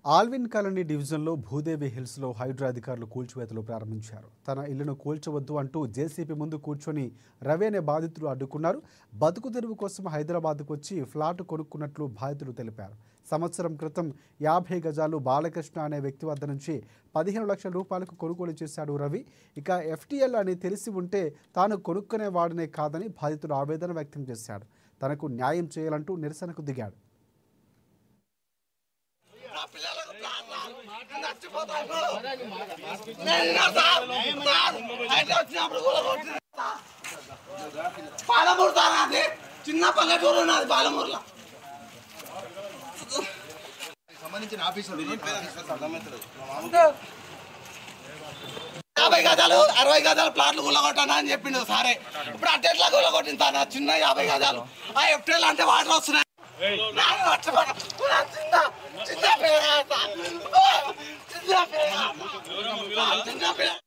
Alvin colony డివిజన్లో భూదేవి హిల్స్లో హైడ్రా అధికారులు కూల్చివేతలు ప్రారంభించారు. తన ఇల్లును కూల్చవద్దు అంటూ జేసీపీ ముందు కూర్చొని రవి అనే బాధితులు అడ్డుకున్నారు. బతుకు తెరువు కోసం హైదరాబాద్కు వచ్చి ఫ్లాట్ కొనుక్కున్నట్లు బాధితులు తెలిపారు. సంవత్సరం క్రితం 50 గజాలు బాలకృష్ణ అనే వ్యక్తి వద్ద నుంచి 15 లక్షల రూపాయలకు కొనుగోలు చేశాడు రవి. ఇక FTL అని తెలిసి ఉంటే తాను కొనుక్కునేవాడనే కాదని బాధితులు ఆవేదన వ్యక్తం చేశాడు. తనకు న్యాయం చేయాలంటూ నిరసనకు దిగాడు. పాలమూరు తానాది చిన్న పల్లెటూరు ఉన్నది పాలమూరులో సంబంధించిన ఆఫీసులు 50 గజాలు 60 గజాల ప్లాట్లు గుల్లగొట్టానా అని చెప్పిండు సారే. ఇప్పుడు అట్టెట్లా గుల్లగొట్టింది తాను చిన్న 50 గజాలు. ఆ FTL అంటే వాటర్ వస్తున్నాయి. చిన్న